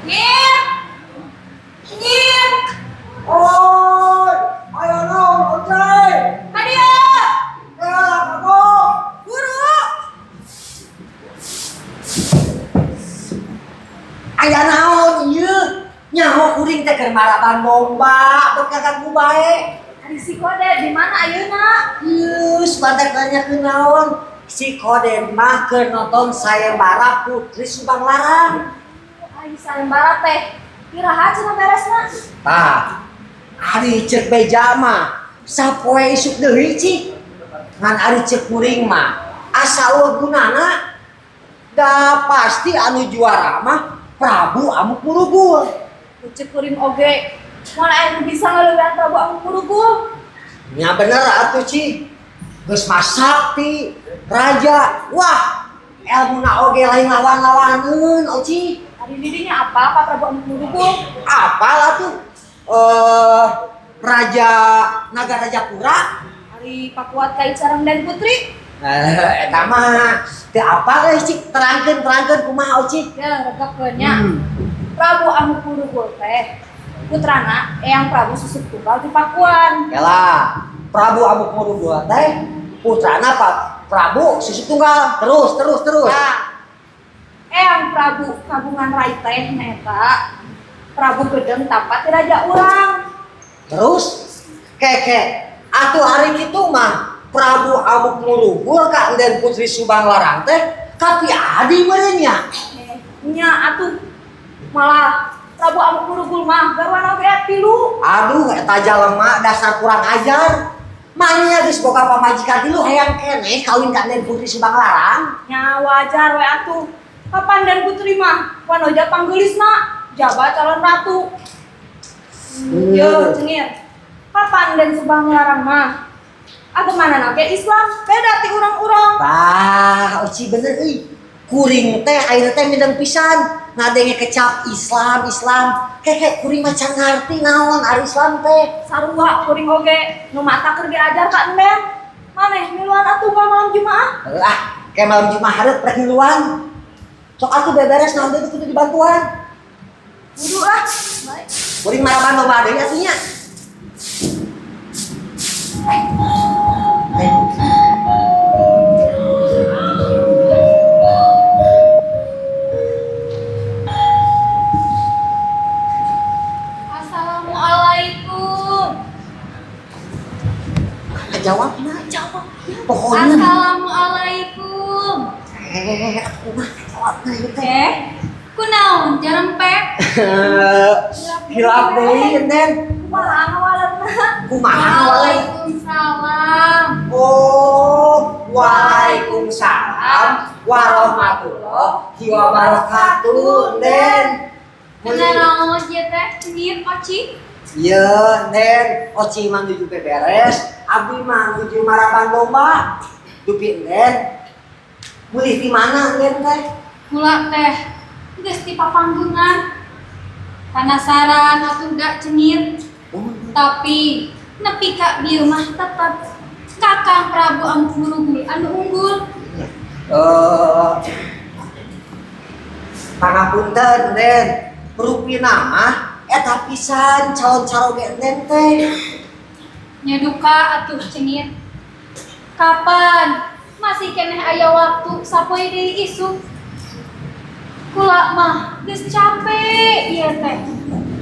Nyir! Nyir! Ôi, ayo naon ojai. Hadia! Ya, aku. Guru! Aya naon ieu? Nyaho kuring teh keur maraban domba, berkagak ku bae. Ari si Kode di mana ayeuna? Geus badak nanyakeun naon? Si Koden mah keur nonton sayembara Putri Subang Larang. Ari sayembara teh. Kiraha cenah beresna. Tah, ari cek beja mah sapoe isuk deui cik. Ngan ari cek kuring mah asa eueuh gunana. Da pasti anu juara mah Prabu Amukmarugul. Cek kuring oge. Moal aya bisa ngaleuwean Prabu Amukmarugul. Ya bener atuh cik. Geus mah sakti, raja. Wah, elmuna oge lain lawan-lawaneun Oci. Ari didinya apa Pak Prabu Amukmarugul? Apalah tuh? Raja Nagara Japura. Ari Pakuat Kai Sareng dan Putri. Eta mah teu apa geus cik, terangkeun kumaha Oci? Ya, regakeun nya. Prabu Amukmarugul teh putrana Eyang Prabu Susuk Tunggal di Pakuan. Yalah, Prabu Amukmarugul teh putrana Pak Prabu Susuk Tunggal. Terus. Ya. Eyang Prabu kagungan rai teh neta Prabu Gedeng tapat ti raja urang. Terus keke atuh hari kitu mah Prabu Amukmarugul ka Enden Putri Subang Larang teh kapi adi meureun nya. Nya atuh malah Prabu Amukmarugul mah garwana oge tilu. Aduh eta jalema dasar kurang ajar. Manya geus boga pamajikan tilu hayang keneh kawin ka Enden Putri Subang Larang. Nya wajar we atuh. Kapan dan putri mah wanoja panggeulisna jabat calon ratu. Yo cenir. Kapan dan Subang Larang mah agemanana ge Islam beda ti urang-urang. Tah, Oci bener euy. Kuring teh ayeuna teh mindeng pisan ngadenge kecap Islam. Keke kuring mah can ngarti naon ari Islam teh. Sarua kuring oge nu mata keur diajar ka Enden. Maneh miluan atuh ka malam Jumaah? Lah, kayak malam Jumat hareup rek ngiluan. Sok atuh beberes naon deui kudu dibantuan. Kudu lah. Baik. Kuring maraban loba deui atuh nya. Assalamualaikum. Jawab. Pokoknya. Assalamualaikum. Aku mah jawab ieu teh. Kunaon jarempek? Hilap deui Enden. Kumaha ngawaletna? Kumaha wae? Waalaikumsalam. Oh, waalaikumsalam warahmatullahi wabarakatuh, Nden. Kunaon ieu teh? Cenir Oci? Ieu, Nden, Oci mah nuju beberes, abdi mah nuju maraban domba. Dupi Nden. Mulih di mana Nden teh? Kula teh geus ti papanggeungan. Penasaran atuh da cenir. Tapi nepi ka dieu mah tetep Kakang Prabu Amukmarugul anu unggul. Pangapunten Nden, rupina mah eta pisan calon-calon Nden teh. Nyaduka atuh cenir. Kapan masih keneh aya waktu sapoe deui isuk. Kula mah geus capek ieu teh.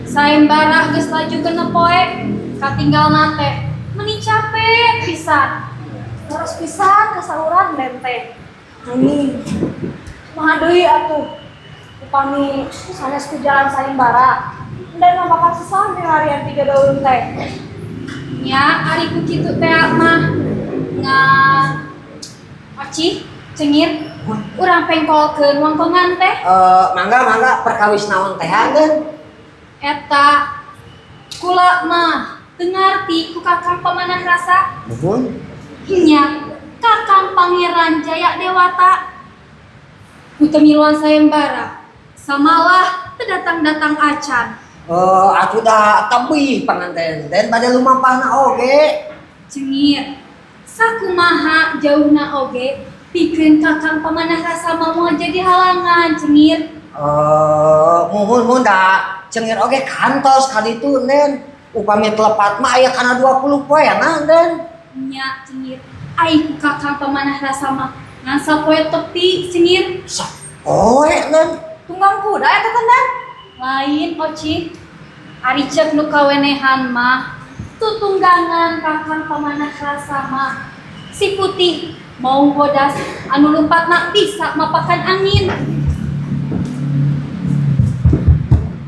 Sayembara geus laju genep poe, katinggalna teh meuni capek pisan. Terus pisan kasauran den teh. Ini mah deui atuh. Upami sanes ku jalan sayembara. Dan mah bakal sesame harian 3 daun teh. Nya ari ku kitu teh mah ngan Oci, cenir, urang pengkolkeun wongkongan teh. Mangga perkawis naon teh Nden? Eta kula mah teu ngarti ku Kakang Pamanah Rasa. Nuhun. Nya Kakang Pangeran Jaya Dewata. Ku teu miluan sayembara. Samalah teu datang-datang acan. Aku dah tebih panganten dan pada lumampahna oge. Cenir, sakumaha jauhna oge pikeun Kakang Pamanah Rasa mau jadi halangan cenir. Muhun da cengir oge kantos kali itu nen upami telepat mah aya kana 20 poeana nen Nya cengir ai kakang pamanah rasa mah ngan sapoe tepi cengir poe nen tunggang kuda eta teh dan lain oci ari ceuk nu kawenehan mah tutunggangan kakang pamanah rasa mah si putih mau bodas anu lumpatna bisa mapakan angin.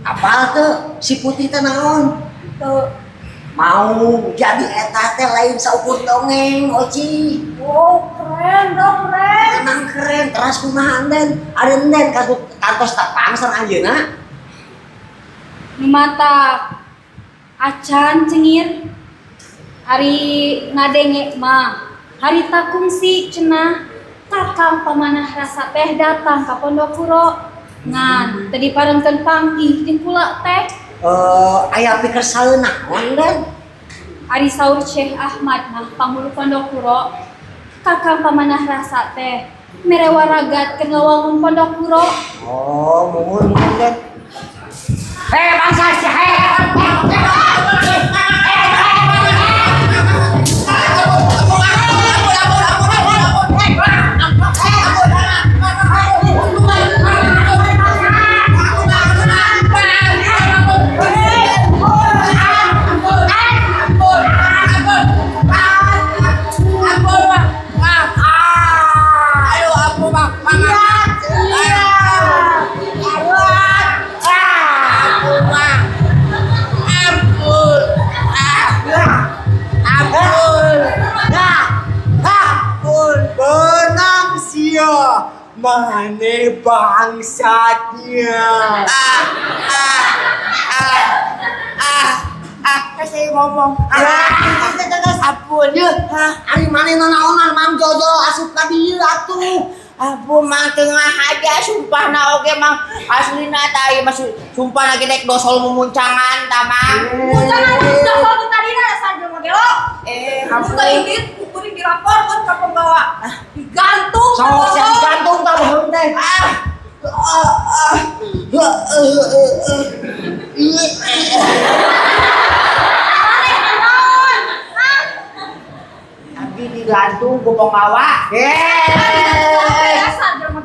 apa tuh si putih teh naon Tuh. mau jadi eta teh lain saukur dongeng oci Oh, keren dong, keren. emang keren teras kumaha nen ada nen kantos tak pangser ajeuna Di mata acan cengir hari ngadenge mah hari takungsi cenah kakang pamanah rasa teh datang ka Pondok Puro ngan tadi parengkeun panggih jeung kula teh aya pikir saeuna naon nen ari saur Syekh Ahmad nah panghulu Pondok Puro kakang pamanah rasa teh mere waragat ke ngawalun Pondok Puro. muhun nen bangsa si Mane bangsatnya. Saya ngomong. Ampun ye. Ari mane nanaonan Mang Jojo asup ka dieu atuh. Ampun mang tengah aja sumpahna oge mang aslina tah ieu mah sumpahna ge dek dosol mumuncangan tah mang. Muncangan sudah kalau tadina saja magelo. Ampun. Sudah indit kuring dilaporkeun ka pembawa. Digantung. Sok sia digantung ka beheung teh. Tapi digantung ku penggawa.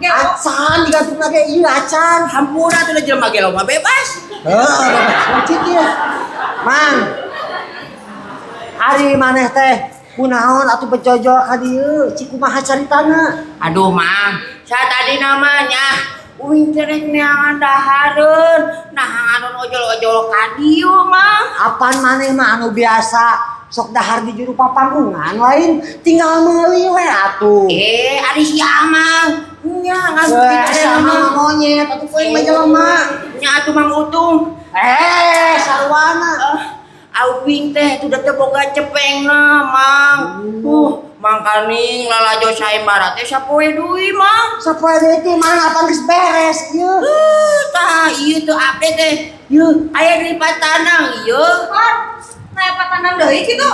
Acan digantung lagi ieu acan. Hampura teh jelema ge mah bebas. Cicit ye. Mang. Ari maneh teh kunaon atuh bejojo ka dieu? Ci kumaha caritana? Aduh mang, saya tadi namanya uing cerek neangan dahareun, nah anu ojol-ojol ka dieu mang. Apaan maneh mah anu biasa sok dahar di juru papanggungan lain tinggal meuli we atuh. Ari si Amang. Nya ngan sama monyet atuh poe mah jelema. Nya atuh Mang Utung. Sarwana. Auing teh tuh teh boga cepengna mang. Mang Kaning lalajo saembara teh sapoe deui mang. Sapoe deui teh mang apan geus beres ieu. Tah ieu teh update teh. Yeuh aya di Patanang ieu. Nah, patanang deui kitu.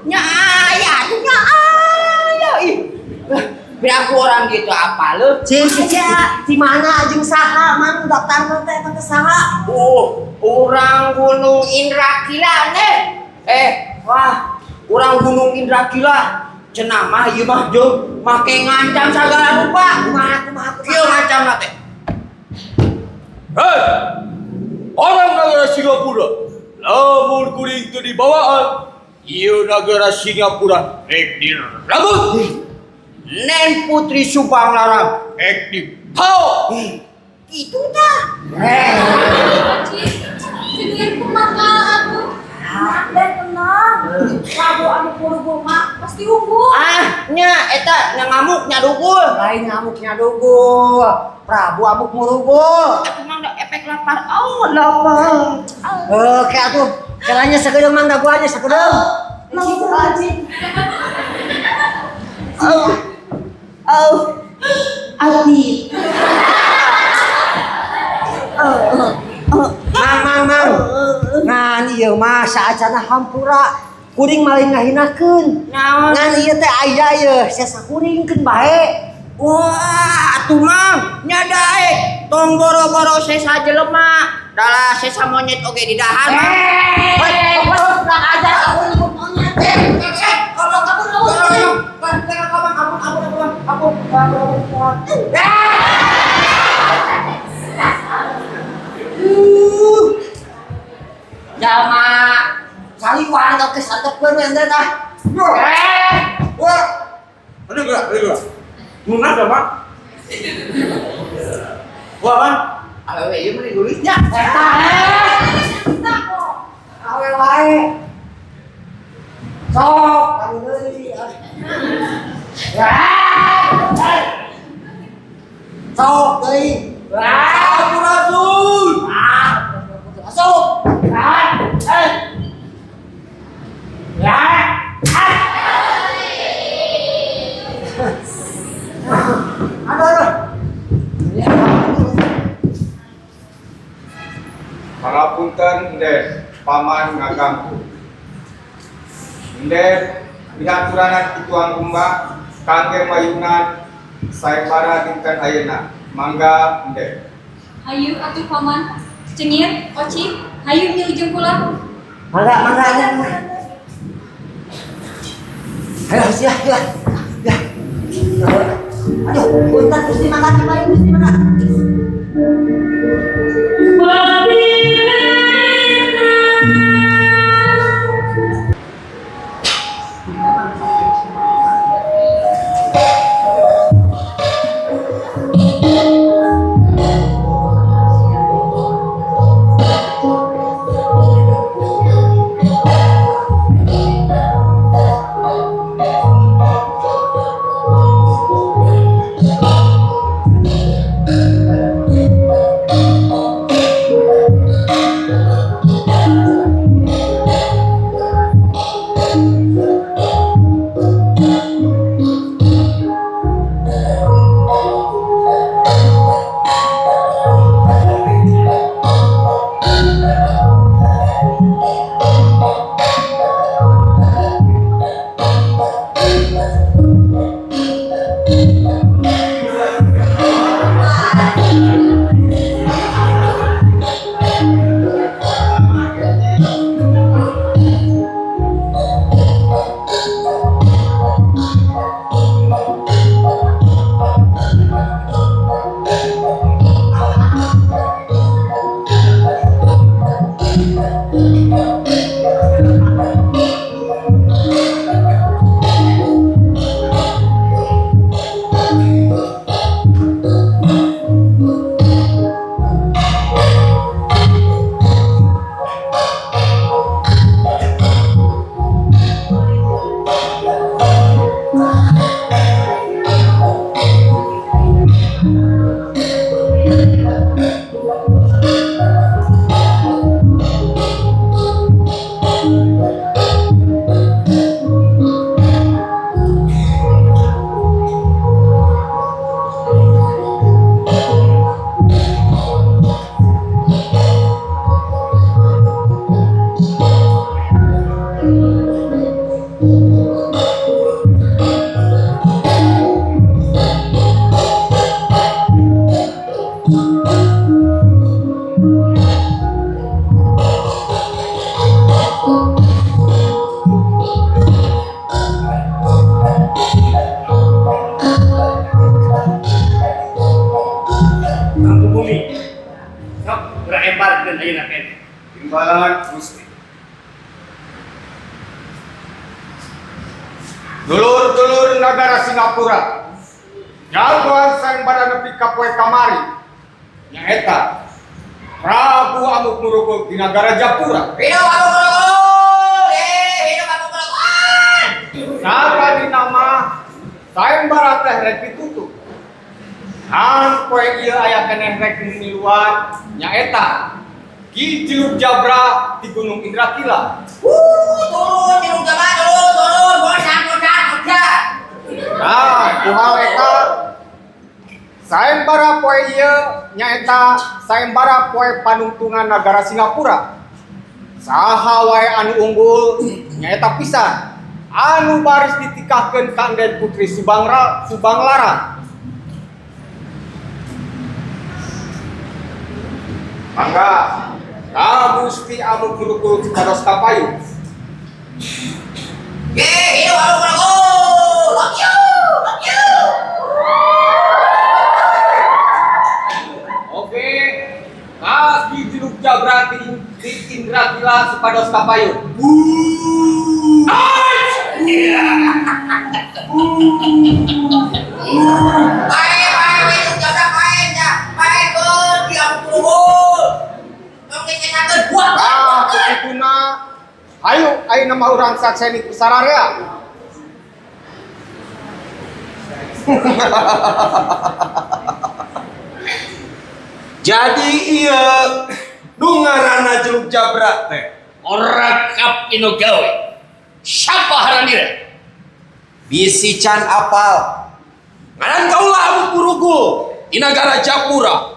Nya aya atuh nya aya ih. Biar aku orang gitu apa lu? Di mana jeung saha mang daftarna teh teh saha? Orang Gunung Indrakila nih. Wah, orang Gunung Indrakila. Cenah mah ieu mah jeung make ngancam sagala rupa. Kumaha Kieu ngancamna teh. Hei, orang negara Singapura, lamun kuring teu dibawaan, ieu negara Singapura rek dirabut. Nen Putri Subang Larang Rek dipau. itu dah. Cengir kumaha atuh? Dan tenang. Prabu anu purugul mah pasti unggul. Nya eta ngamuk nya dugul. lain ngamuknya dugul. Prabu amuk murugul. Aku mah da efek lapar. Lapar. Oke atuh. Kelanya sagedeung mang daguanya sagedeung. Adi. Mang. Ngan ieu mah saacana hampura. Kuring maling ngahinakeun. Naon? Ngan ieu teh aya ye, sia sakuringkeun bae. Wah, atuh mah nyadae tong boro-boro sesa jelema dalah sesa monyet oge di dahan mah. Kurang ajar aku nyebut monyet. Jalma saliwang kau kesantepkeun ente tah. Wah. Ada gak? Munah dah, Pak. Wah, Bang. Awewe ieu mah gulisnya. Awe wae. Sok, kami deui. Sok deui. Sampurasun. Masuk. Aduh. Pangapunten Nder, paman ngaganggu. Nder, bihaturan tuang rumah, kangge mayunan, saebara dinten ayeuna. Mangga Nder. Hayu atuh paman. Cengir, Oci, hayu di ujung kula. Mangga. Ayo, silah. Ya. Aduh, punten Gusti mangga bae Gusti mangga. Timbalan Gusti. Dulur-dulur negara Singapura, jagoan sayembara nepi ka poe kamari. Nyaeta Prabu Amukmarugul di negara Japura. Hidup Amukmarugul! Hidup Amukmarugul! Saka di nama sayembara teh rek ditutup. Han poe ieu aya keneh rek niluan nyaeta Ki Ciluk Jabra di Gunung Indrakila. Turun, Ciluk Jabra, turun, bosan. Nah, kuhal eta sayembara poe ieu nyaeta sayembara poe panungtungan negara Singapura. Saha wae anu unggul nyaeta pisan anu baris ditikahkeun ka Anden Putri Subanglara. Mangga, Gusti anu guru-guru kados kapayu. Hidup anu kuraku. Love you. Love you. Oke, Ki Ciluk Jabra di Indra Gila supados kapayu. Baik, jabra main ya. Baik ke diam dulu. Tong dikenakeun buat. Kutuna, ayo nama urang sakseni kusararea. Jadi iya nu ngaranna Ciluk Jabra teh. Ora kapino gawe. Siapa haranira? Bisi can apal. Ngaran kaula Amu Purugu di negara Japura.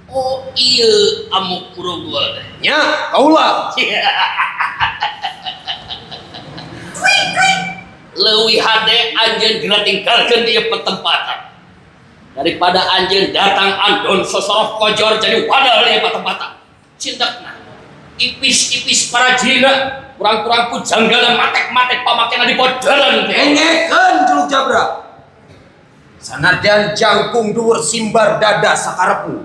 Oh iya amuk purugul. Nya kaula. Leuwih hade anjeun geura tinggalkeun di petempatan. Daripada anjeun datang andon sosoroh kojor jadi wadal di petempatan. Cindakna ipis-ipis para jina kurang-kurang pujanggala matek-matek pamakena di podalan teh. Engekeun Ciluk Jabra. Sanadyan jangkung dhuwur simbar dada sakarepu.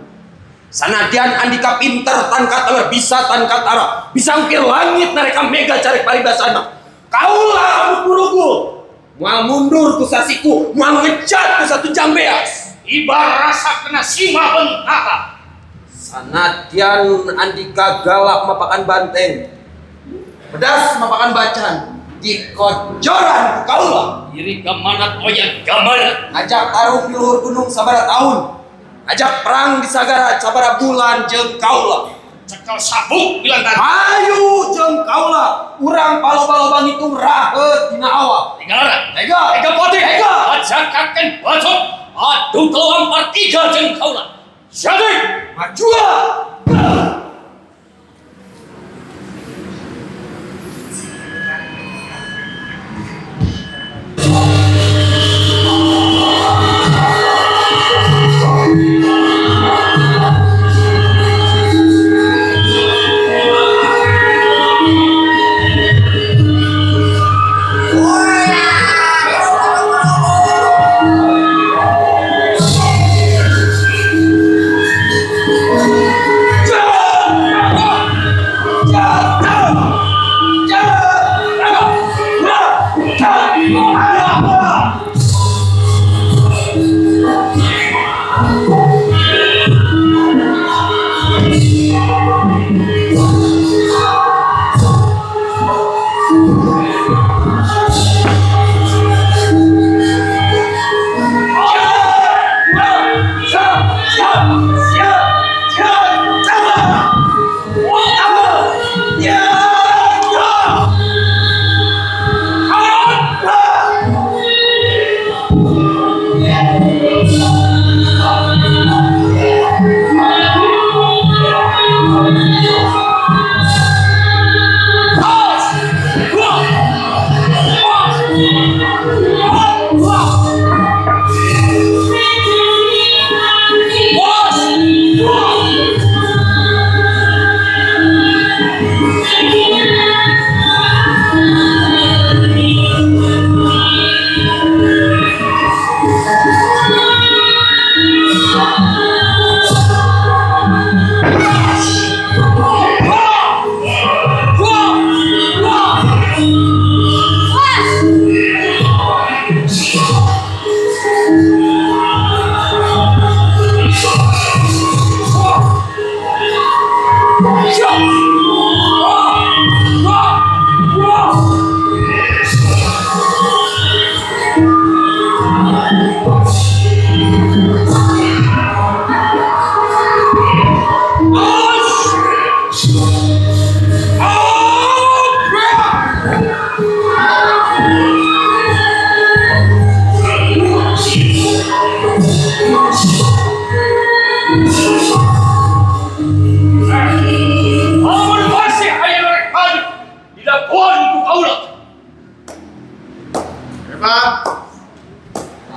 Sanadyan andika pinter tan katara bisa tan katara bisa ngukir langit nareka mega cari paribasana. Kaula Amu Purugu moal mundur ku sasiku, moal ngecat ku satu jambeas. Ibar rasa kena sima bentaka. Sanadyan andika galak mapakan banteng, pedas mapakan bacan, di kojoran kaula. Iri gamanat oyan gamanat. Ajak taruh di luhur gunung sabara tahun, ajak perang di sagara sabara bulan jeung kaula. Cekal sabuk bilang tadi. Ayo jeung kaula, urang palo-palo ngitung raheut dina awak. Tinggalan. Ega Putih. Ega. Ajakan bacot. Aduh keluar partiga jeung kaula. Jadi Majua.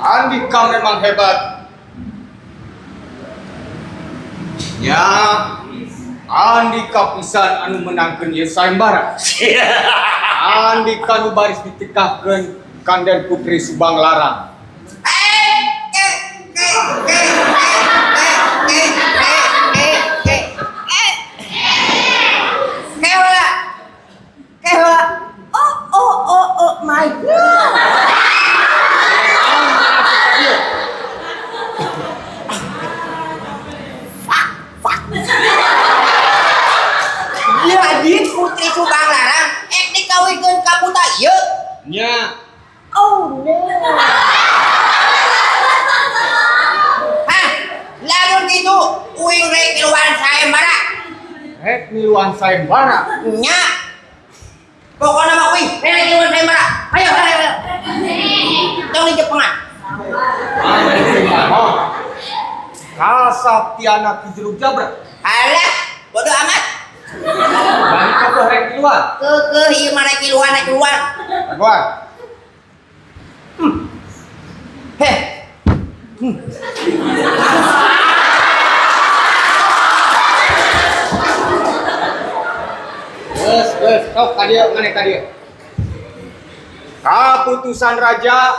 Andika memang hebat. nya Andika pisan anu menangkeun ieu sayembara. Andika nu baris ditekahkeun Kanden Putri Subang Larang. Oh my god. Jadi Putri Subang Larang dikawinkeun ka buta ieu. Nya Oh no. Hah, lamun kitu uing rek kiluan sayembara. rek miluan sayembara. Nya. Pokona mah uing rek kiluan sayembara. Ayo. Tong di Jepangan. Oh. Kasaktiana Ki Jeruk Jabra. Alah, bodo amat. Balik ke rek miluan. Keukeuh ieu mah rek kiluan rek kiluan. Kawan. Heh. Geus, sok ka dieu, maneh ka dieu. Kaputusan raja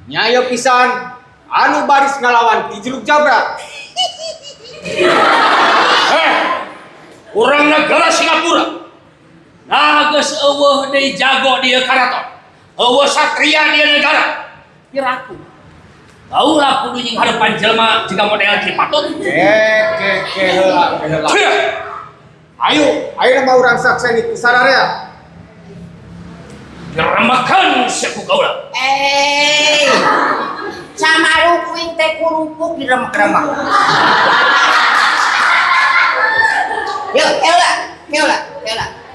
nyaya pisan anu baris ngalawan Ki Jeruk Jabra. Urang negara Singapura. Nah, geus eueuh deui jago di karaton. Eueuh satria di negara. Piraku. Kaulah kudu nying hadapan jelema jika model Ki Patut. Heula. Ayo nama urang sakseni ku sararea. Diremakan seku kaulah. Samaru uing teh kurupuk diremek-remek. Yuk, keula.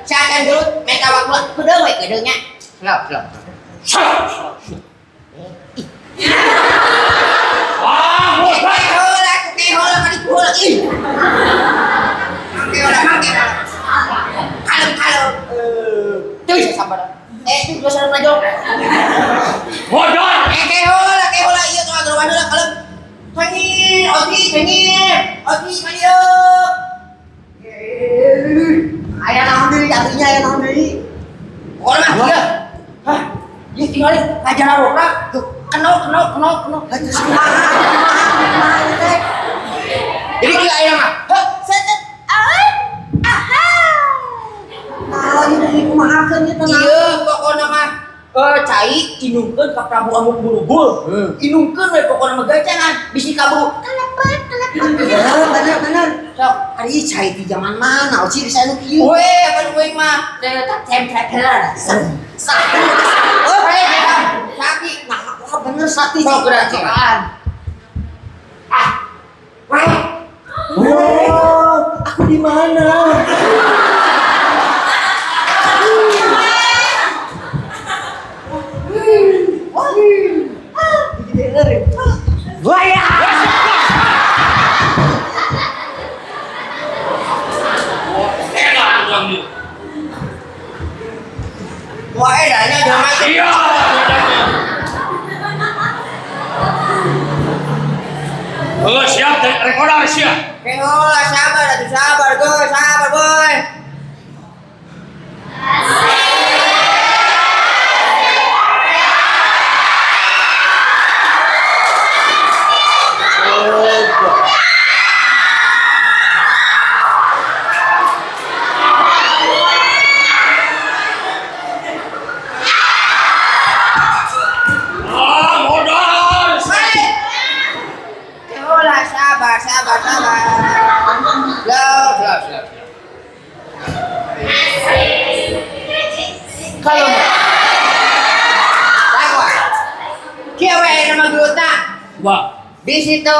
Sakan dulu, mereka waktu kedeung we kedeungnya. Slow. Salah. Ah, mobat. Keula ka dikuhul ih. Keula. Kalem. Tuh sabar. Tuh gua sareng aja. Modal. Keula ieu tuh agar wadul kalem. Cengir. Oki malieu. Aya naon deui. Pokona mah ieu. Hah? Ieu tinggalin ngajar orang. Tuh, kenal. Jadi kieu aya mah. Heuh, setet. Ini kumahakeun ieu teh. Ieu pokona mah cai inungkeun ka Prabu Amuk Marugul. Inungkeun we pokona mah gacangan bisi kaburu. Kelepet. Bener. Sok. Ari cai di zaman mana? Oci bisa anu kieu. We, apa uing mah? Teh tempelan. Oh, sakit. Nah, wah bener sakti. Sok gerak cekaan. Oh, aku di mana? Waya. Enak uang ni. Wah, edanya jangan macam. Iya. Oh, siap rekodan siap. Kehola sabar boy. Modal. Kehola sabar. Slow. Kalau Takwa. Kia we nama geutna. Wah, Di situ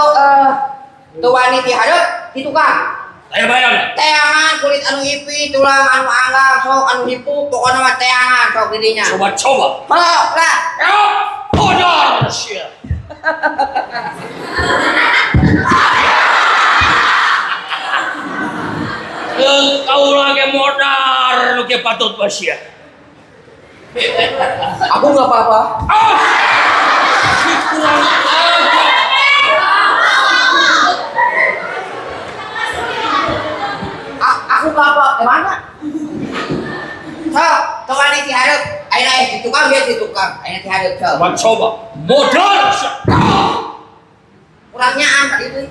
tuan ti hadeup di tukang. saya bayar. Teangan kulit anu ipi, tulang anu anggang, sok anu hipu, pokoknya mah teangan sok di dinya. Coba. Melok lah. Ya, modal siap. Kau lagi modal, lu ke patut basia. Aku nggak apa-apa. Si kurang aja. Aku kapok mana? Sok, coba nih diharap. Ayo di tukang dia di tukang. Ayo diharap coba. Coba modal. Kurangnya tadi itu.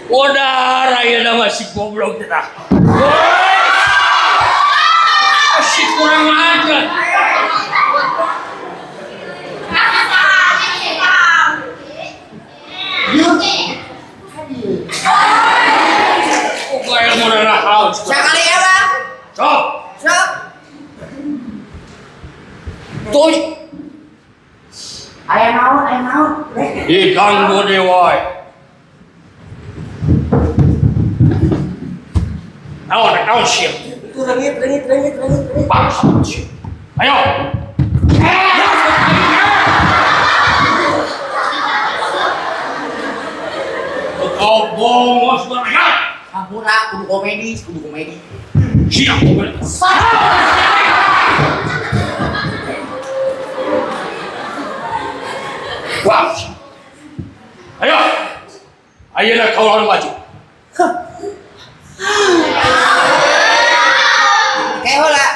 Udah raya nama si goblok kita. Asik kurang ajar. Kok yang mau nakal? Sekali ya bang. Sok. Sok. Tuh. Ayah naon. Diganggu dewa. Naon siap. Itu rengit. Bangsa siap. Ayo. Kau bongos banget. Hampura, kudu komedi. Siap. Wah. Ayo. Ayolah kau lawan maju. Kayak hola.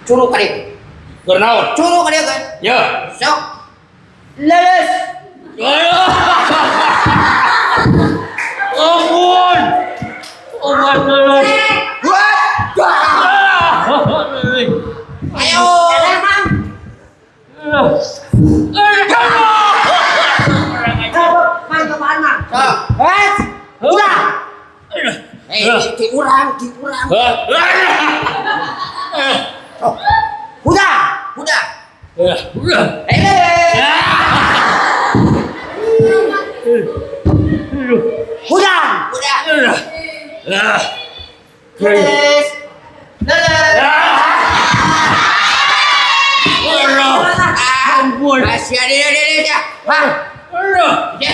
Curug kali. Bernaon. Curug kali kan. Ya. Sok. Leles. Ayo. Ampun. Obat leles. Ayo. Sok. Udah. Di urang. Udah. Leles. Ampun. Masih ada. Hah? Ya.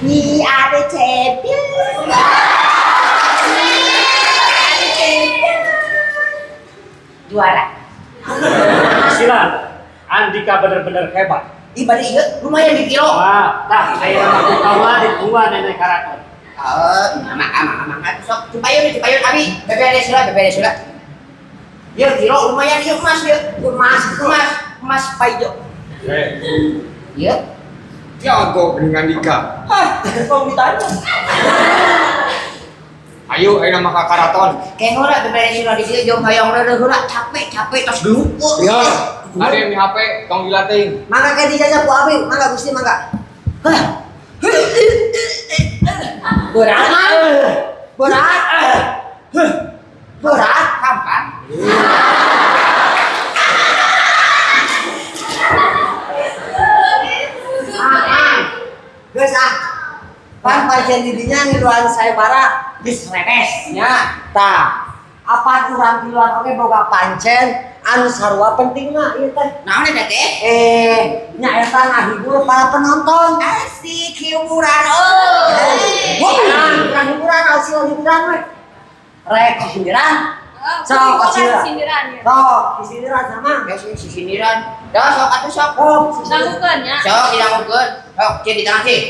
Ni ada champion. Juara. Silan, Andika benar-benar hebat. Ibadah iya, lumayan di kilo. Wah, tah aya mah kawa di tua nenek karaton. Amang. Sok, cipayun abi. Beberes lah. Ya kilo lumayan yuk emas. Emas paijo. Iya. Jago dengan Dika. Kau ditanya. Ayo nama kakaraton. Kayak ngorak beberes lah di sini jom hayang udah capek tos dulu. Ya. Ada yang di HP, tong dilatih. Mangga kayak dijajah ku abi, mangga Gusti mangga. Berat kapan? Geus ah. Pan pancen didinya ngiluan sayembara geus remes nya. Tah, apa urang di luar oge boga pancen anu sarua pentingna ieu teh. Naon eta teh? Nya eta ngahibur para penonton. Asik hiburan Bukan hiburan, hasil hiburan we. Rek sindiran. Sok sindiran ya. Sok sindiran sama. Si sindiran. Dah sok atuh sok. Dangukeun ya. Sok didangukeun. Sok cek di tengah sih.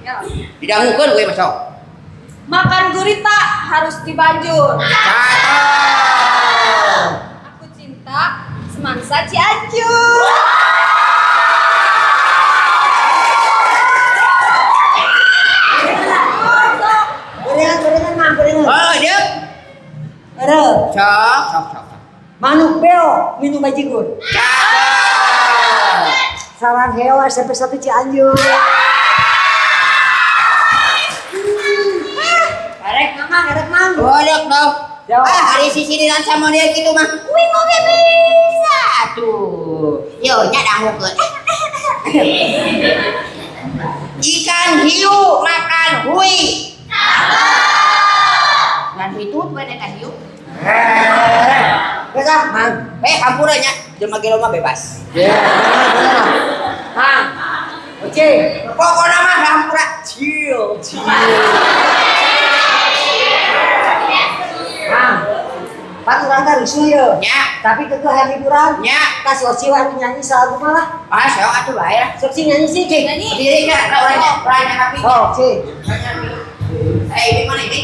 Ya. Didangukeun we masuk. Makan gurita harus dibanjur. Cakep. Aku cinta semansa Cianjur. Gorengan. Oh, dia. Ada. Sok. Manuk beo minum bajigur. Cakep. Sarang hewa sampai satu Cianjur. Erek mang. Bodok dong. Jawab. Hari si sindiran sama dia gitu mah. Wih, mau bisa tuh. Yo nya dangukeun. Ikan hiu makan hui. Ngan hitut we ikan hiu. Geus ah, Mang. Hampura nya jelema ge mah bebas. Ya, bener. Mang. Oke. Pokona mah hampura. Chill. Mang. Pan urang teh rusuh ye. Nya, Tapi kekeh hiburan. nya. Kas Oci anu nyanyi salagu malah. Ah, saya atuh bae lah. Sok sing nyanyi sih, Cing. Diri ka orangnya happy. Oh, Cing. Ini mana ini?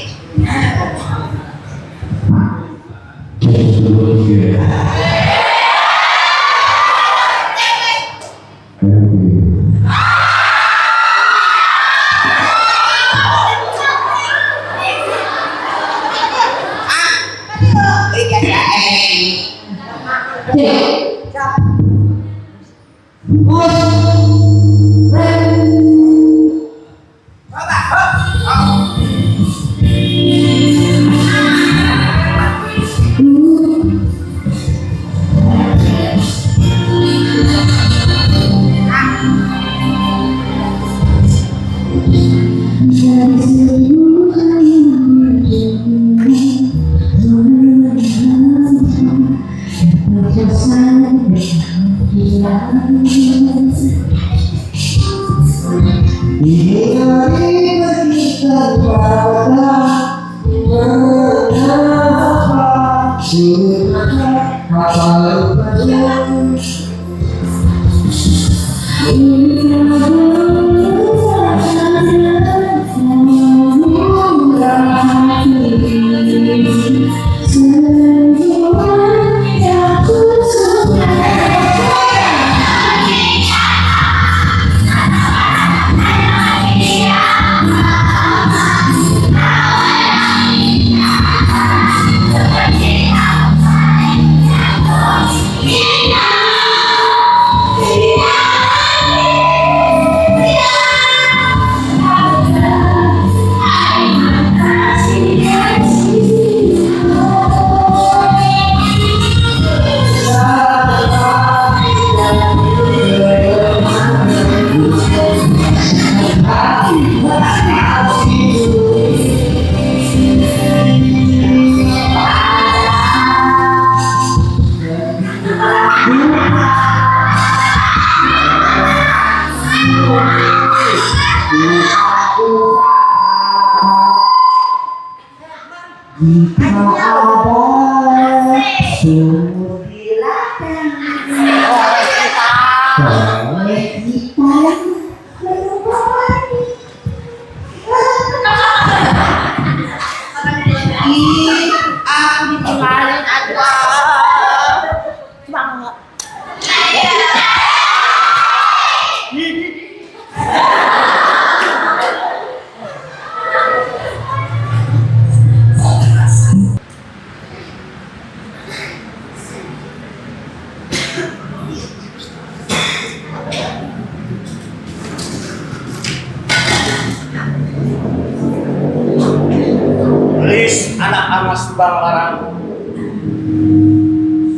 Gelis anak ama subang larang.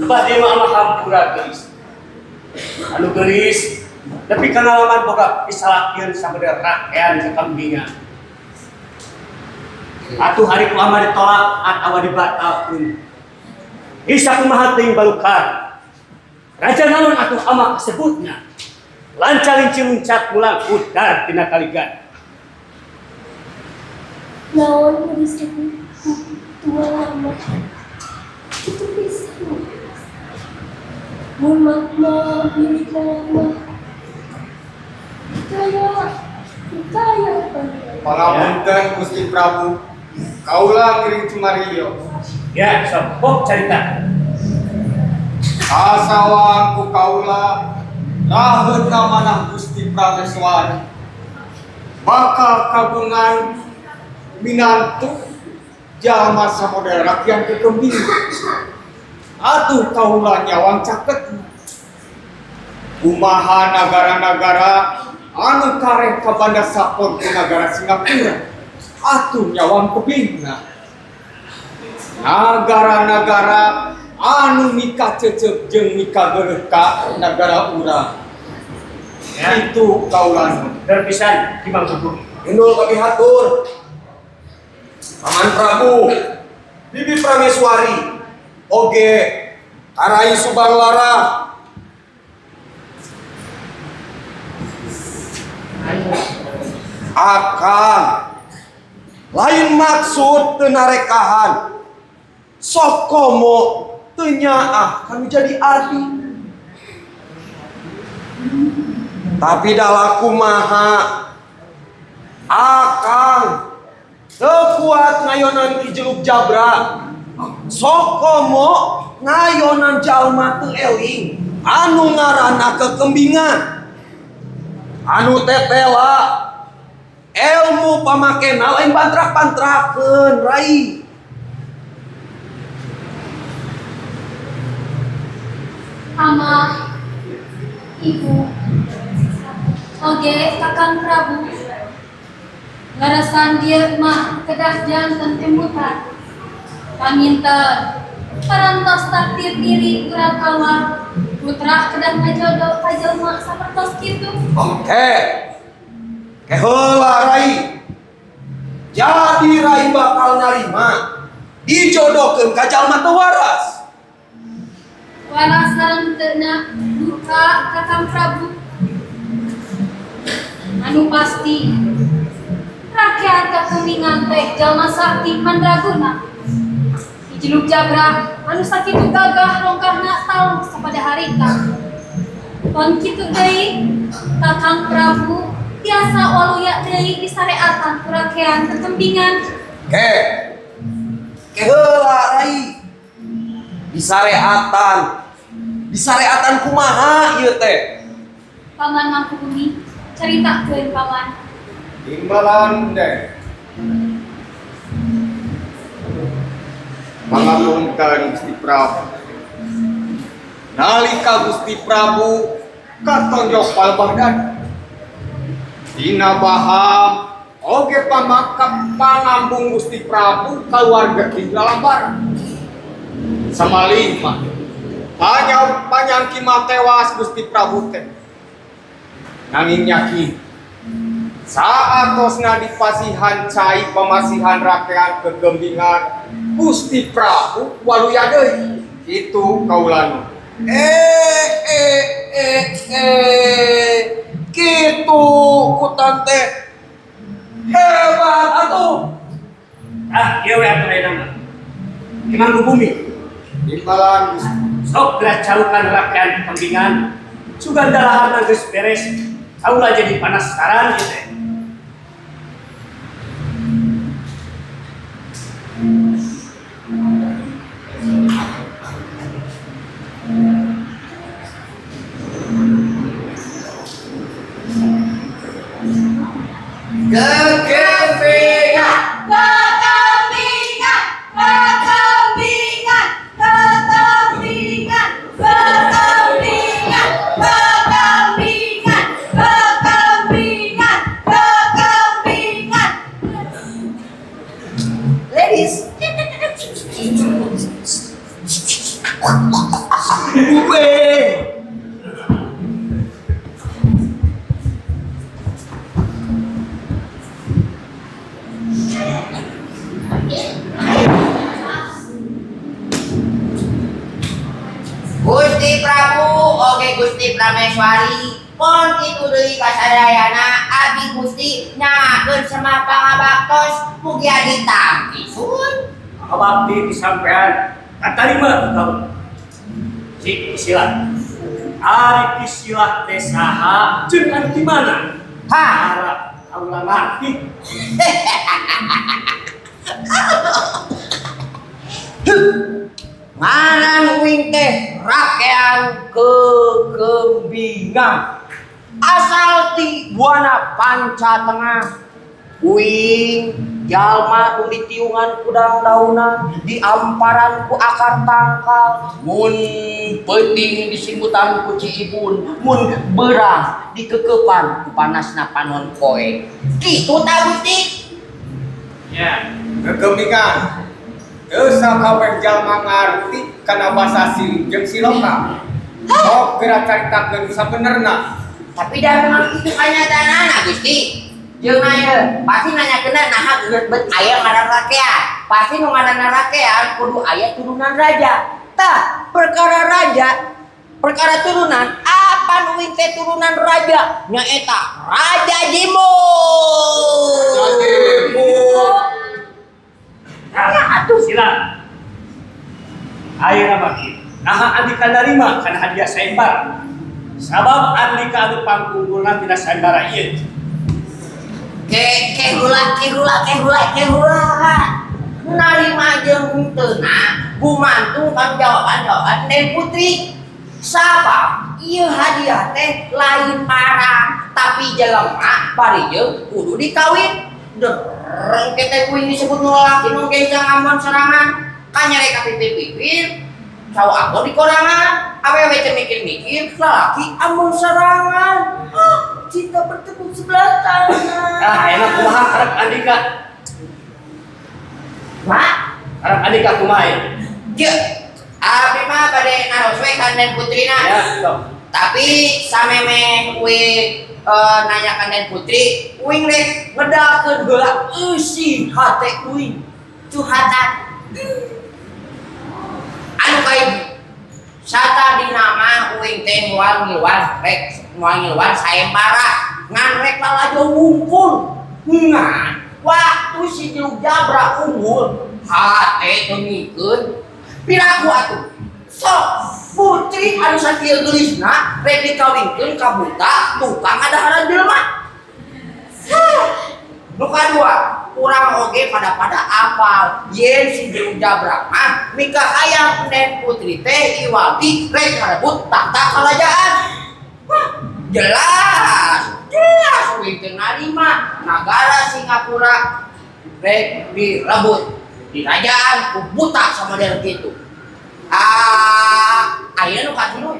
Lebah di mama hampura gelis. Anu gelis, tapi pengalaman boga pisalakieun sabeda rakean sakambingan. Atuh hari ku ama ditolak atawa dibatalkeun. Isa kumaha teuing balukar. Raja naon atuh ama sebutna. Lancaring ciluncat mulang udar tina kaligan. Naon bisa tua lama itu bisa mama milik mama kaya Pangapunten Gusti Prabu. Kaulah ngiring Cumario. Ya, sok carita. Kasawang ku kaula laheun ka manah Gusti Prameswari. Bakal kagungan minantu jalma samodel rakyat kekembing. Atuh kaula nyawang caket. Kumaha nagara-nagara anu kareh ka banda sapon ku nagara Singapura. Atuh nyawang kebingna. Nagara-nagara anu nikah cecep jeung nikah geuleuh ka nagara urang. Ya. Itu kaulan. Berpisan di Mang Gugum. Indul kami hatur. Paman Prabu, Bibi Prameswari, oge Karai Subang Lara. Akang lain maksud teu narekahan. Sok komo teu nyaah kami jadi adi. Tapi dalaku maha akang teu kuat ngayonan di Jeluk Jabra. Sok komo ngayonan jalma teu eling anu ngaranna kekembingan. Anu tetela ilmu pamakena lain bantrak-bantrakeun rai. Ama, ibu, oge kakang Prabu, ngarasan dia mah kedah jantan embutan. Paminten, parantos takdir diri urang awak, putra kedah ngajodoh ka jelema sapertos kitu. Oke. Keheula rai. Jadi rai bakal narima dijodohkeun ka jalma teu waras. Waras sareng teu na duka kakang Prabu. Anu pasti rakyat kakembingan teh jalma sakti mandraguna. Di Jeluk Jabra anu sakitu gagah rongkahna taun sapada harita. Pon kitu deui kakang Prabu biasa waluya deui disareatan ku rakyat kakembingan. Oke. Keheula rai. Disareatan kumaha ieu teh? Paman Mangkubumi caritakeun paman. Imbalan deh. Pangapunten Gusti Prabu. Nalika Gusti Prabu katonjok palebahdan. Dina baham oge pamakap pangambung Gusti Prabu kaluarga Ki Lalambar. Samalima panyangki mah tewas Gusti Prabu teh. Nanging yakin saatosna dipasihan cai pamasihan rakyat kegembingan Gusti Prabu waluya deui. Itu kaulana. Kitu kutan teh hebat atuh. Ieu we atuh ayeuna. Di Mang Gugumi. Imbalan Gusti. Sok geus calukan rakyat pembingan. Sugan dalahan geus beres. Kaula jadi panasaran ieu teh. Kekembingan. Kakambingan, kakambingan, kakambingan, kakambingan, kakambingan, kakambingan, kakambingan. Ladies. Gusti Prabu, oge Gusti Prameswari, pon kitu deui kasadayana abdi Gusti nyakeun sama pangabaktos mugi adi tampi sun. Abdi disampean katarima kau. Si isilah. Ari isilah teh saha jeung anu di mana? Ha, Harap kaula ngarti. ngaran uing teh rakean kekembingan. Asal ti buana panca tengah. Uing jalma nu ditiungan ku daun-daunan, diamparan ku akar tangkal, mun peuting disimbutan ku ciibun, mun beurang dikekepan ku panasna panon poe. Kitu ta Gusti? Ya. Kekembingan Desa kabeh jalma ngarti kana basa silih jeung siloka. Sok geura caritakeun sabenerna. Tapi dah memang itu kenyataan Gusti. Jeung aya pasti nanyakeun naha bet aya ngaran rakyat. Pasti nu ngaran rakyat kudu aya turunan raja. Tah, perkara raja, perkara turunan, apa nu teh turunan raja? Nya eta Raja Jimut. Atuh sila. Ayeuna mah kieu. Naha andika narima kana hadiah sayembara. Sabab andika anu pangunggulna tina sayembara ieu. Kehula. Narima jeung teuna gumantung tanggung jawaban Den Putri. Sabab ieu hadiah teh lain parang, tapi jelema bari jeung kudu dikawin. Dereng kita kuing disebut lelaki nu geus aman serangan, kanyare ka pipir-pipir, sawo aku di korangan, awewe teh mikir-mikir, lelaki amun serangan. Cinta bertepuk sebelah tangan. Enak kumaha harap andika. Mak, Harap andika kumaha. je, abdi mah bade naros we kan Den Putrina. Ya, sok. Tapi sameme we nanyakan Den Putri, uing rek ngedakeun heula eusi hate uing. Curhatan. Anu kayak sata di nama uing teh moal ngiluan rek moal ngiluan sayembara ngan rek lalajo ngumpul ngan waktu si Juluk Jabra unggul hate tengikeun piraku atuh sok putri anu sakieu geulisna rek dikawinkeun ka buta tukang adahara jelema. Nu kadua, urang oge pada apal yen si Juluk Jabra mah mika hayang Den Putri teh iwalti rek ngarebut tahta kerajaan. Jelas uing teu narima nagara Singapura rek direbut dirajaan ku buta sama model kitu. Ayeuna nu katilu.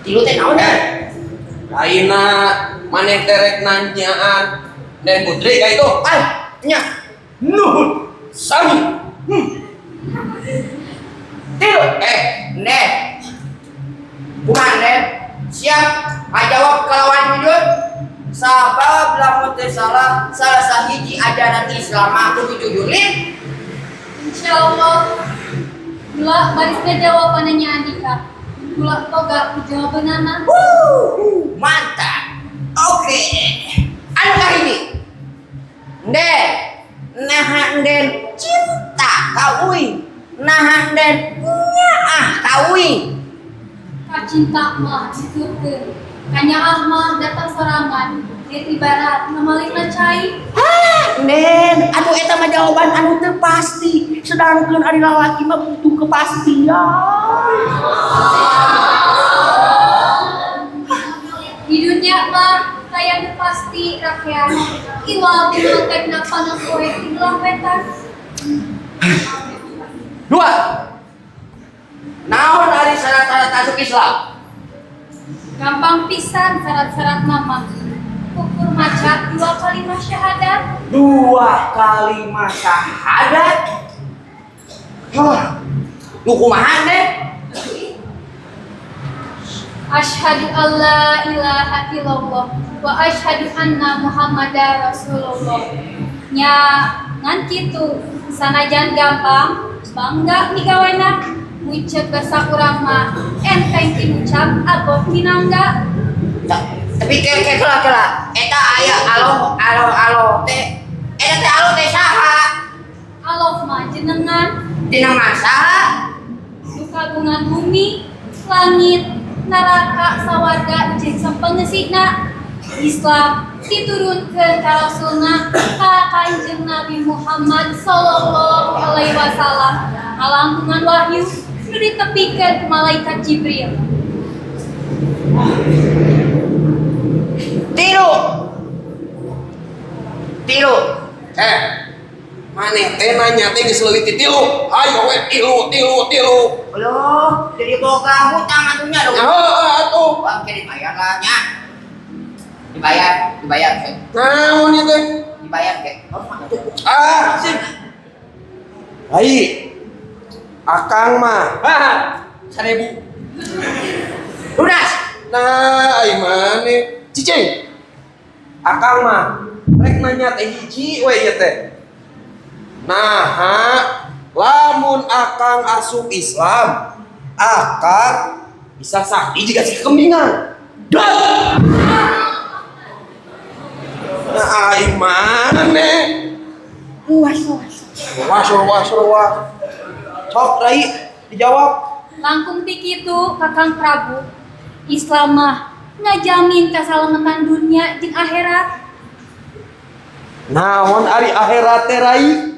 Tilu teh naon teh? Ayeuna maneh teh rek nanyaan Den Putri ka itu. Nya. Nuhun. Sami. Tilu. Nen. Bukan Nen. Siap ngajawab kelawan jujur. Sabab lamun teu salah sahiji ajaran Islam mah kudu jujurin. Insyaallah. Gula barisnya jawabannya Andika. Gula toga jawabanana. Mantap. Oke. Anu kahiji. Den, naha den cinta ka uing. Naha den nyaah ka uing. Kacinta mah ditukeun. Kanyaah mah datang serangan. Dia ibarat ngamalina cai. Den, atuh eta mah jawaban anu teu pasti. Sedangkeun ari lalaki mah butuh kepastian. Di dunia mah kayak pasti rakyat iwal bibliotek napana poe di lampetan. Dua. Naon ari syarat-syarat masuk Islam? Gampang pisan syarat-syarat nama. Ukur maca 2 kalimat syahadat. 2 kalimat syahadat. Lu kumaha deh? Asyhadu alla ilaha illallah wa asyhadu anna Muhammadar Rasulullah. Nya ngan kitu sanajan gampang bangga migawena ngucap basa urang mah enteng diucap aboh minangga. Tapi kela eta aya alo teh. Eta teh alo teh saha? Aloh mah jenengan Jenengan saha? nu kagungan bumi, langit, neraka, sawarga jeung sapangeusina. Islam diturunkeun ka Rasulna ka Kanjeng Nabi Muhammad sallallahu alaihi wasallam ngalangkungan wahyu nu ditepikeun ku malaikat Jibril. Tilu. Maneh teh nanya teh geus leuwih ti tilu. Hayo we tilu. Loh, jadi boga hutang atunya dong. Atuh. Bang jadi bayar lah nya. Dibayar ke. Naon ieu teh? Dibayar ke. Sih. Hai, akang mah. Hah, 1000. Lunas. Nah, ai mane? Cicing. Akang mah rek nanya teh hiji we ieu teh. Nah, lamun akang asup Islam, akang bisa sakti jika si kekembingan. Dan nah, ai mane? Luas. Ruas. Sok, Rai, dijawab. Langkung ti kitu Kakang Prabu. Islam mah ngajamin kasalamatan dunia jeung akhirat. Naon ari akhirat teh, Rai?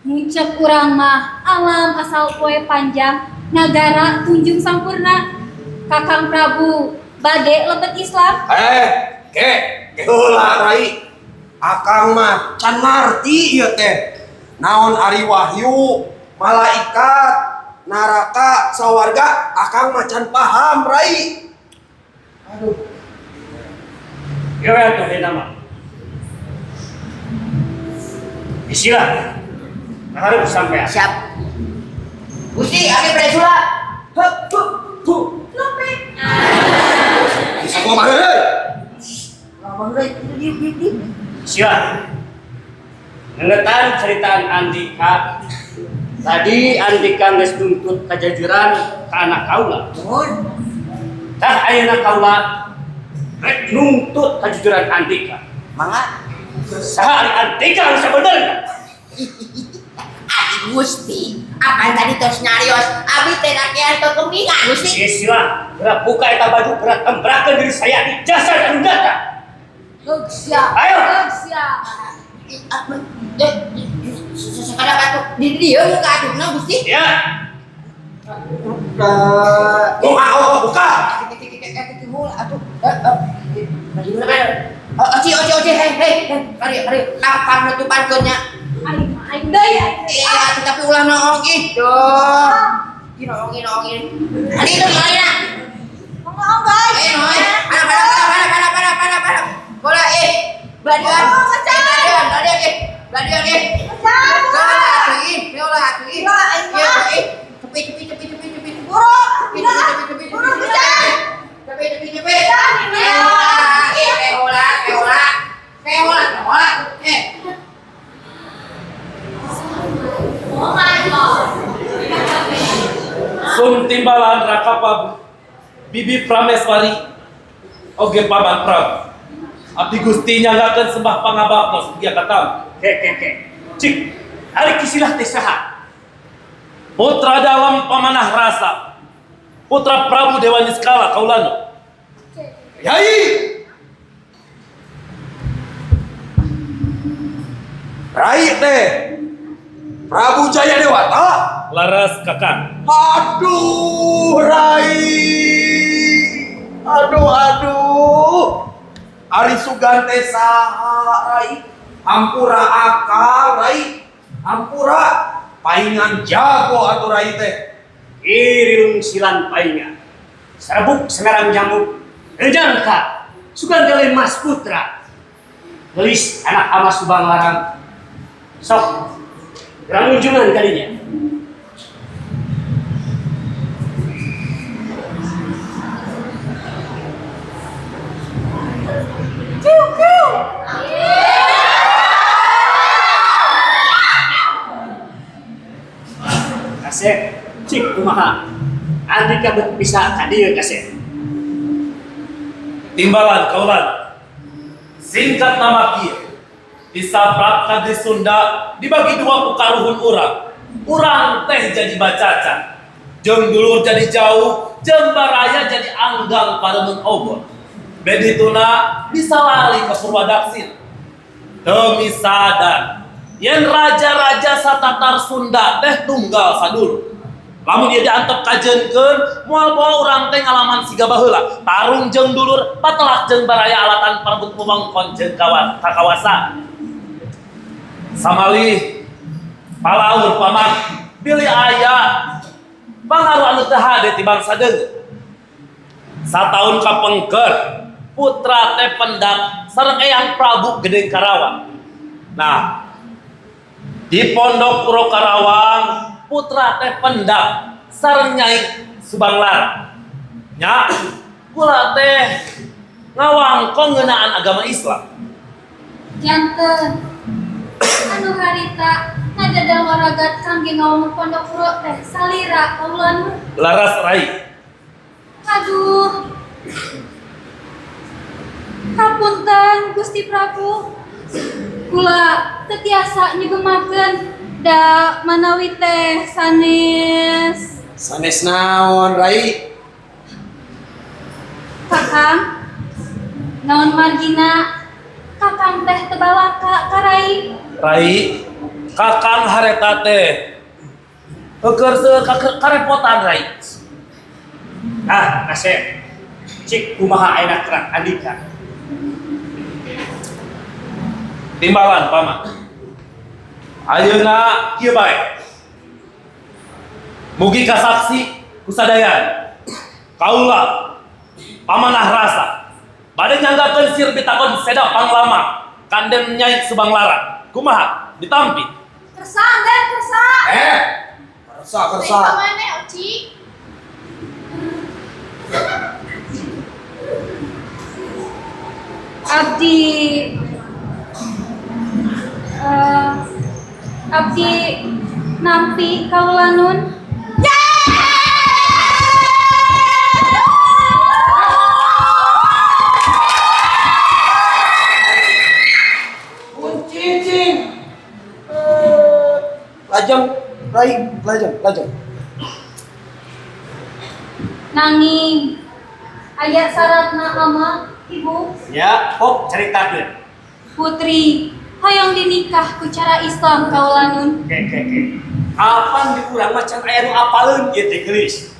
Ngucap urang mah alam asal poe panjang, nagara tunjung sampurna. Kakang Prabu bade lebet Islam. Heula, Rai. Akang mah can ngarti ieu teh. Naon ari wahyu, malaikat, naraka, sawarga, akang mah can paham, Rai. Aduh. Gimana tuh nama? Istilah. Harus sampai. Siap. Gusti, abi pada sula. Bisa gua mah heuh. Siap. Ngetan ceritaan Andika. Tadi Andika geus nuntut kajajuran ka anak kaula. Tah ayeuna kaula rek nuntut kajujuran Andika. Mangga. Saha ari Andika anu sabenerna? Adi Gusti, apa tadi tos nyarios? Abi teh rakyat kekembingan Gusti. Istilah. Gerak buka eta baju, gerak tembrakeun diri saya di jasad anu datang. Siap. Ayo. Siap. Sekarang atuh di dieu muka atuhna Gusti. Ya. Buka. Oci, hei, hari, kapan nutupankeunnya? Aing deui. Iya, tapi ulah noong gitu. Noongin. Ani itu gimana? Ngomong guys. Noy. Para. Bola Beladian. Beladian. Bola atuh. Tepi. Buru. Tepi. Keola. Oh my god. Sun timbalan raka Prabu Bibi Prameswari oge paman Prabu abdi Gusti nyanggakeun sembah pangabaktos dia katam. Ke. Cik, ari kisilah teh saha? Putra dalam pamanah rasa, putra Prabu Dewa Niskala kaulana. Yai. Rai teh. Prabu Jaya Dewata. Laras kakang. Aduh, Rai. Aduh. Ari Sugan teh saha, Rai? Hampura akal, Rai. Hampura paingan jago atuh Rai teh. Iriung silan paingan. Sarabuk sengarang jamuk. Rejangka. Sugan dele Mas Putra. Gelis anak ama Subang Larang. Sok. Gerang unjungan kalinya. Kasep, cik kumaha. Andika bisa kadieu kasep. Timbalan kaulan. Singkat nama kieu. Disabrak di Sunda dibagi dua ku karuhun urang teh jadi bacaca jeung dulur jadi jauh jeung baraya jadi anggang paremun obor bedituna bisa lali ke Purwadaksin demi sadar yen raja-raja satatar Sunda teh tunggal sadulur lamun ieu diantep kajenkeun moal bawa urang teh ngalaman siga baheula tarung jeung dulur patelak jeung baraya alatan parebut wewengkon jeung kakawasa samali palaur paman pilih ayah pangaruh anu teu hade ti bangsa deung sataun kapengker putra teh pendak sareng eyang Prabu Gedeng Karawa nah Di Pondok Puro Karawang putra teh pendak sareng Nyai Subang Lara. Nya, kula teh ngawangkong ngeunaan agama Islam. Janten anu harita ngadadang waragat kangge ngawong pondok puro teh salira kaulan. Laras rai. Aduh. Hapunten Gusti Prabu. Kula tetiasa nyegemakeun da manawi teh sanes Sanes naon, Rai? Kakang. Naon margina Kakang teh tebalaka karai. Rai, kakang hareta teh keur karepotan Rai. Ah, Asep. Cik kumaha ayeuna kerak andika. Timbalan paman. Ayeuna kieu bae. Mugi kasaksi kusadayan. Kaula pamanah rasa bade nyanggakeun sir bitakon seda panglama kanden Nyai Subang Lara. Kumaha? Ditampi. Kersa dan kersa. Kersa. Mana Oci? Abdi nampi kaulanun. Cicing. Lajeng, Rai, lajeng. Nanging aya syaratna ama ibu Ya, kok caritakeun. putri hoyong dinikah ku cara Islam kaulanun. Oke. Kapan dikurang macan aya nu apaleun ieu teh geulis.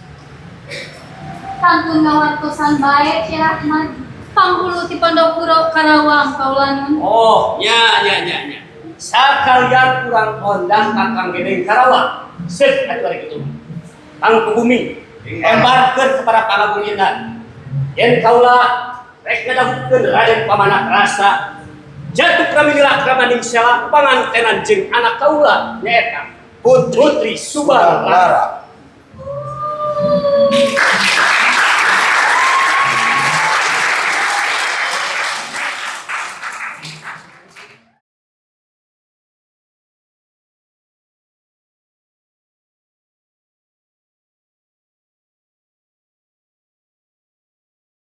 Kantun ngawartosan bae Syekh Ahmad panghulu ti Pondok Puro Karawang kaulanun. Oh, Ya. sakalian kurang kondang Kakang Gedeng Karawang. Sip atuh ari kitu. Kang Kubumi, embarkeun kepada pangagungan. Yen kaula rek ngadahupkeun Raden Pamanah Rasa jatuh pramila kramaning sela pangantenan jeung anak kaula nyaeta Putri Subang Lara.